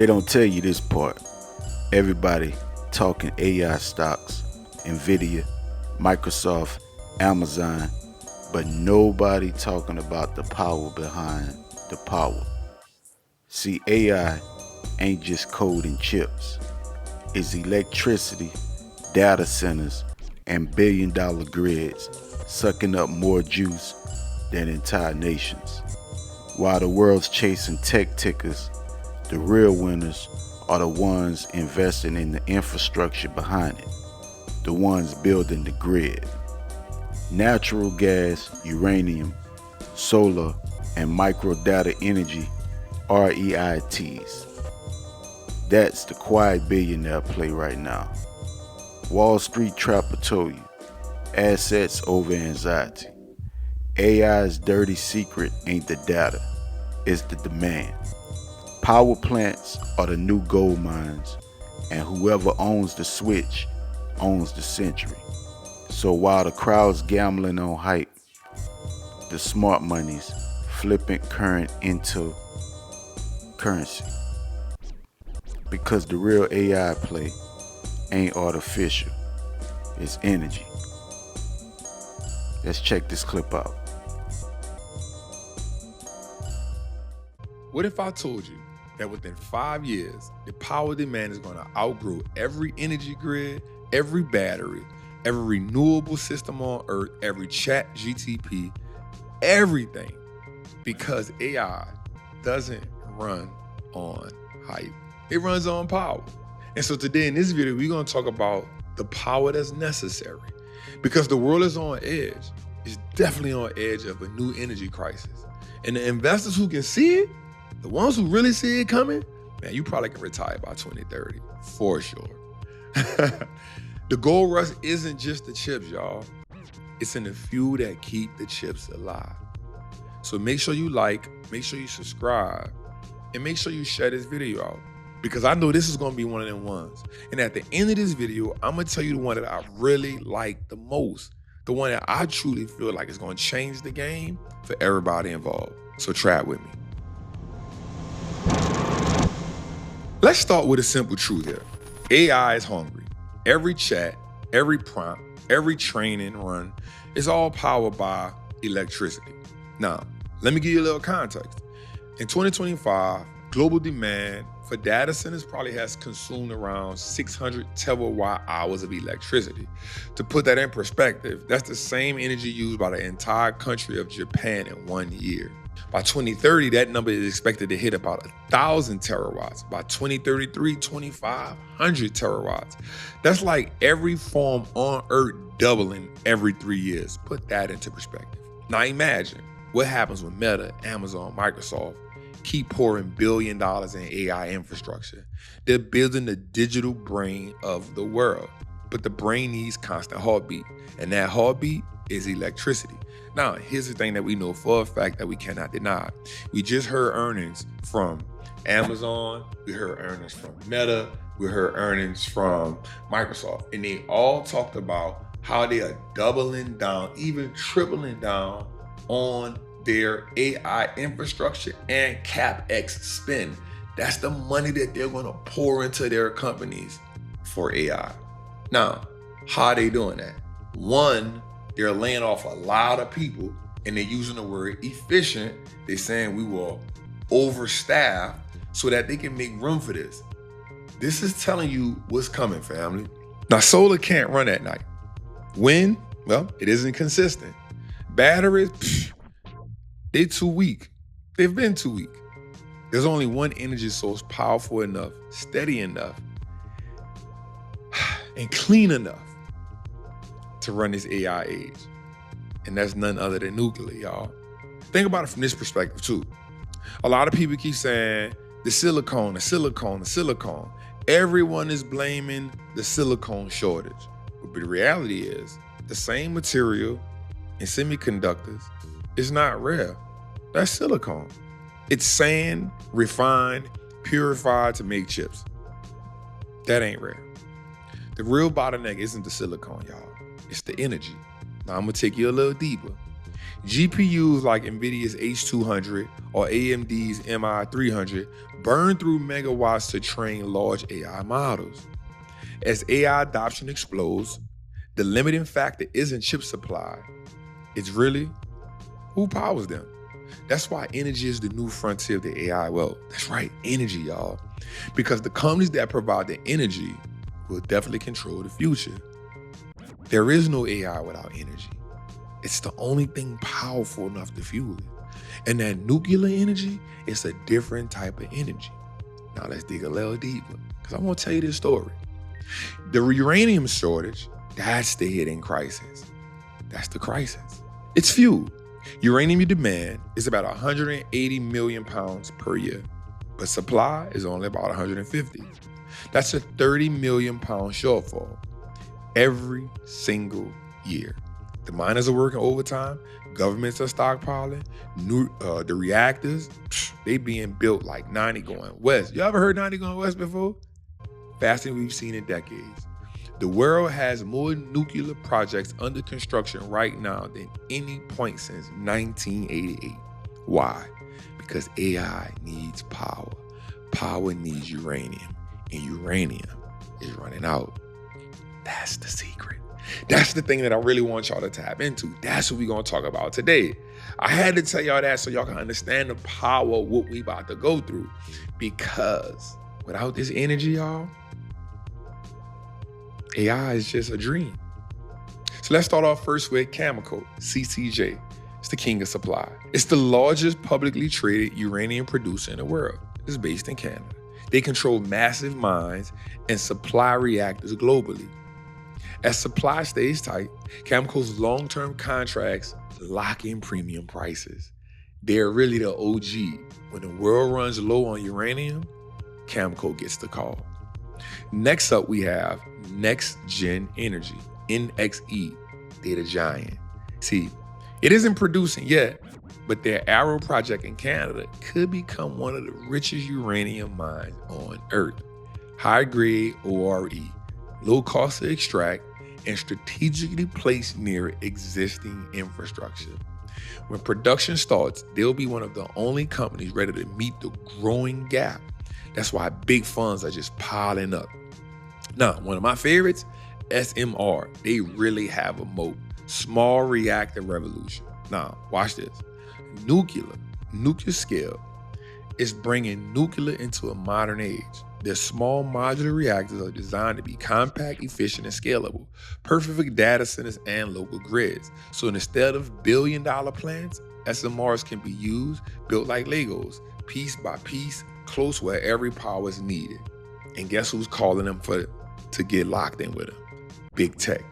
They don't tell you this part. Everybody talking AI stocks, Nvidia, Microsoft, Amazon, but nobody talking about the power behind the power. See, AI ain't just code and chips. It's electricity, data centers, and billion-dollar grids sucking up more juice than entire nations. While the world's chasing tech tickers, the real winners are the ones investing in the infrastructure behind it, the ones building the grid. Natural gas, uranium, solar, and micro data energy REITs. That's the quiet billionaire play right now. Wall Street Trapper told you, assets over anxiety. AI's dirty secret ain't the data, it's the demand. Power plants are the new gold mines, and whoever owns the switch owns the century. So while the crowd's gambling on hype, the smart money's flipping current into currency. Because the real AI play ain't artificial, it's energy. Let's check this clip out. What if I told you that within 5 years, the power demand is going to outgrow every energy grid, every battery, every renewable system on Earth, every chat GTP, everything, because AI doesn't run on hype. It runs on power. And so today in this video, we're going to talk about the power that's necessary because the world is on edge. It's definitely on edge of a new energy crisis. And the investors who can see it, the ones who really see it coming, man, you probably can retire by 2030, for sure. The gold rush isn't just the chips, y'all. It's in the few that keep the chips alive. So make sure you like, make sure you subscribe, and make sure you share this video out because I know this is gonna be one of them ones. And at the end of this video, I'm gonna tell you the one that I really like the most, the one that I truly feel like is gonna change the game for everybody involved. So try it with me. Let's start with a simple truth here. AI is hungry. Every chat, every prompt, every training run is all powered by electricity. Now, let me give you a little context. In 2025, global demand for data centers probably has consumed around 600 terawatt hours of electricity. To put that in perspective, that's the same energy used by the entire country of Japan in 1 year. By 2030, that number is expected to hit about 1,000 terawatts. By 2033, 2,500 terawatts. That's like every farm on Earth doubling every 3 years. Put that into perspective. Now imagine what happens when Meta, Amazon, Microsoft keep pouring $1 billion in AI infrastructure. They're building the digital brain of the world. But the brain needs constant heartbeat. And that heartbeat is electricity. Now, here's the thing that we know for a fact that we cannot deny. We just heard earnings from Amazon, we heard earnings from Meta, we heard earnings from Microsoft, and they all talked about how they are doubling down, even tripling down on their AI infrastructure and CapEx spend. That's the money that they're going to pour into their companies for AI. Now, how are they doing that? One, they're laying off a lot of people and they're using the word efficient. They're saying we will overstaff so that they can make room for this. This is telling you what's coming, family. Now, solar can't run at night. Wind, well, it isn't consistent. Batteries, they're too weak. They've been too weak. There's only one energy source powerful enough, steady enough, and clean enough to run this AI age. And that's none other than nuclear, y'all. Think about it from this perspective too. A lot of people keep saying the silicone, the silicone, the silicone. Everyone is blaming the silicone shortage. But the reality is the same material in semiconductors is not rare. That's silicone. It's sand, refined, purified to make chips. That ain't rare. The real bottleneck isn't the silicone, y'all. It's the energy. Now I'm gonna take you a little deeper. GPUs like NVIDIA's H200 or AMD's MI300 burn through megawatts to train large AI models. As AI adoption explodes, the limiting factor isn't chip supply. It's really who powers them. That's why energy is the new frontier of the AI world. That's right, energy, y'all. Because the companies that provide the energy will definitely control the future. There is no AI without energy. It's the only thing powerful enough to fuel it. And that nuclear energy is a different type of energy. Now let's dig a little deeper, because I want to tell you this story. The uranium shortage, that's the hidden crisis. That's the crisis. It's fuel. Uranium demand is about 180 million pounds per year, but supply is only about 150. That's a 30 million pound shortfall every single year. The miners are working overtime, governments are stockpiling, the reactors, they being built like 90 going west. You ever heard 90 going west before? Faster than we've seen in decades. The world has more nuclear projects under construction right now than any point since 1988. Why? Because AI needs power. Power needs uranium, and uranium is running out. That's the secret. That's the thing that I really want y'all to tap into. That's what we're going to talk about today. I had to tell y'all that so y'all can understand the power of what we about to go through. Because without this energy, y'all, AI is just a dream. So let's start off first with Cameco, CCJ. It's the king of supply. It's the largest publicly traded uranium producer in the world. It's based in Canada. They control massive mines and supply reactors globally. As supply stays tight, Cameco's long-term contracts lock in premium prices. They're really the OG. When the world runs low on uranium, Cameco gets the call. Next up, we have Next Gen Energy, NXE. They're the giant. See, it isn't producing yet, but their Arrow project in Canada could become one of the richest uranium mines on Earth. High-grade ORE, low cost to extract, and strategically placed near existing infrastructure. When production starts, they'll be one of the only companies ready to meet the growing gap. That's why big funds are just piling up. Now, one of my favorites, SMR. They really have a moat. Small reactor revolution. Now, watch this. Nuclear scale is bringing nuclear into a modern age. Their small modular reactors are designed to be compact, efficient, and scalable, perfect for data centers and local grids. So instead of billion-dollar plants, SMRs can be built like Legos, piece by piece, close where every power is needed. And guess who's calling them to get locked in with them? Big tech,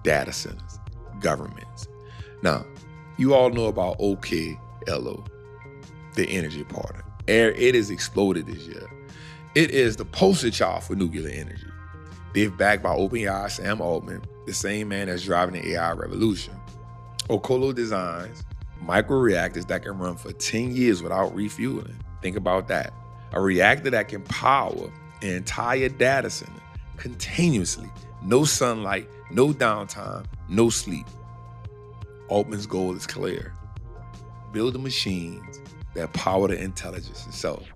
data centers, governments. Now, you all know about OKLO, the energy partner. It has exploded this year. It is the poster child for nuclear energy. They're backed by OpenAI Sam Altman, the same man that's driving the AI revolution. Okolo designs microreactors that can run for 10 years without refueling. Think about that. A reactor that can power an entire data center continuously. No sunlight, no downtime, no sleep. Altman's goal is clear. Build the machines that power the intelligence itself.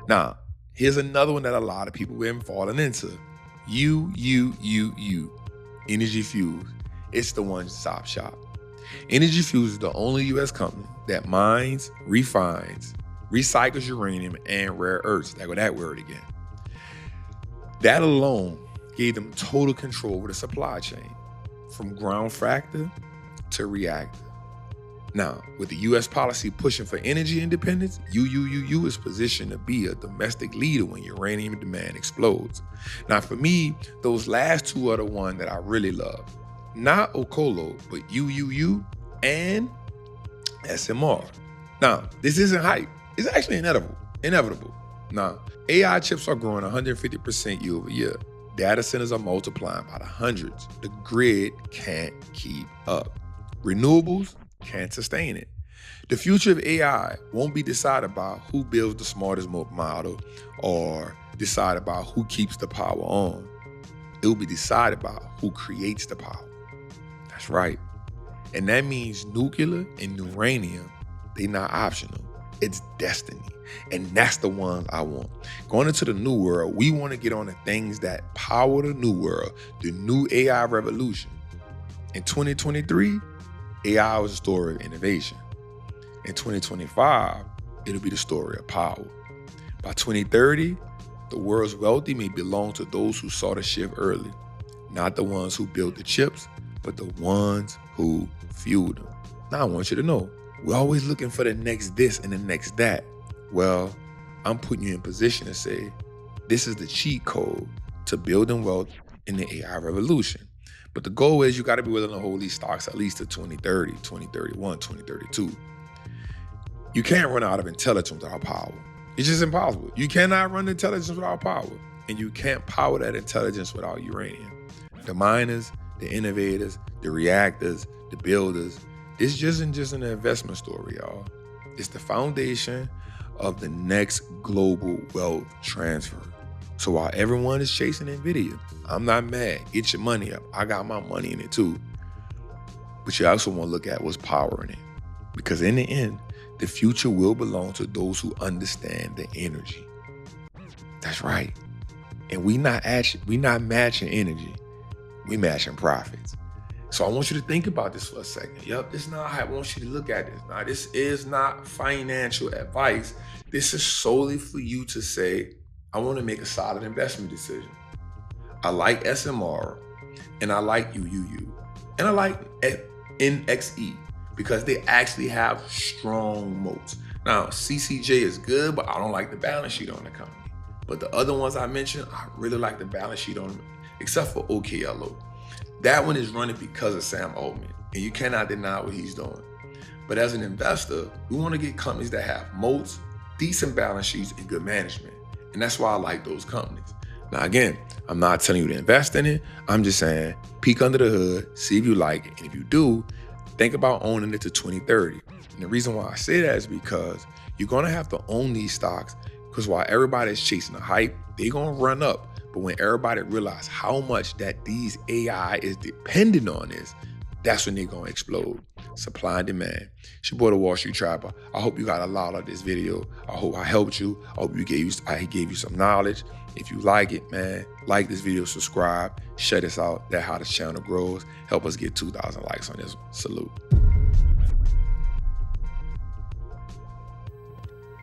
Now, here's another one that a lot of people have been falling into. Energy Fuse. It's the one-stop shop. Energy Fuse is the only U.S. company that mines, refines, recycles uranium and rare earths. There go that word again. That alone gave them total control over the supply chain, from ground fractor to reactor. Now, with the U.S. policy pushing for energy independence, UUUU is positioned to be a domestic leader when uranium demand explodes. Now, for me, those last two are the one that I really love. Not Okolo, but UUU and SMR. Now, this isn't hype. It's actually inevitable. Now, AI chips are growing 150% year over year. Data centers are multiplying by the hundreds. The grid can't keep up. Renewables can't sustain it. The future of AI won't be decided by who builds the smartest model or decided by who keeps the power on. It will be decided by who creates the power. That's right. And that means nuclear and uranium, they're not optional. It's destiny. And that's the ones I want. Going into the new world, we want to get on the things that power the new world, the new AI revolution. In 2023, AI was a story of innovation. In 2025, it'll be the story of power. By 2030, the world's wealthy may belong to those who saw the shift early, not the ones who built the chips, but the ones who fueled them. Now I want you to know, we're always looking for the next this and the next that. Well, I'm putting you in position to say, this is the cheat code to building wealth in the AI revolution. But the goal is you got to be willing to hold these stocks at least to 2030, 2031, 2032. You can't run out of intelligence without power. It's just impossible. You cannot run intelligence without power. And you can't power that intelligence without uranium. The miners, the innovators, the reactors, the builders, this isn't just an investment story, y'all. It's the foundation of the next global wealth transfer. So while everyone is chasing NVIDIA, I'm not mad. Get your money up. I got my money in it too. But you also want to look at what's powering it. Because in the end, the future will belong to those who understand the energy. That's right. And we not matching energy. We matching profits. So I want you to think about this for a second. Yep, this is not how I want you to look at this. Now, this is not financial advice. This is solely for you to say, I want to make a solid investment decision. I like SMR, and I like UUU, and I like NXE because they actually have strong moats. Now, CCJ is good, but I don't like the balance sheet on the company. But the other ones I mentioned, I really like the balance sheet on them, except for OKLO. That one is running because of Sam Altman, and you cannot deny what he's doing. But as an investor, we want to get companies that have moats, decent balance sheets, and good management. And that's why I like those companies. Now, again, I'm not telling you to invest in it. I'm just saying, peek under the hood, see if you like it. And if you do, think about owning it to 2030. And the reason why I say that is because you're going to have to own these stocks because while everybody's chasing the hype, they're going to run up. But when everybody realizes how much that these AI is dependent on this, that's when they're going to explode. Supply and demand. It's your boy, the Wall Street Trapper. I hope you got a lot out of this video. I hope I helped you. I hope I gave you some knowledge. If you like it, man, like this video, subscribe, share this out. That's how the channel grows. Help us get 2,000 likes on this one. Salute.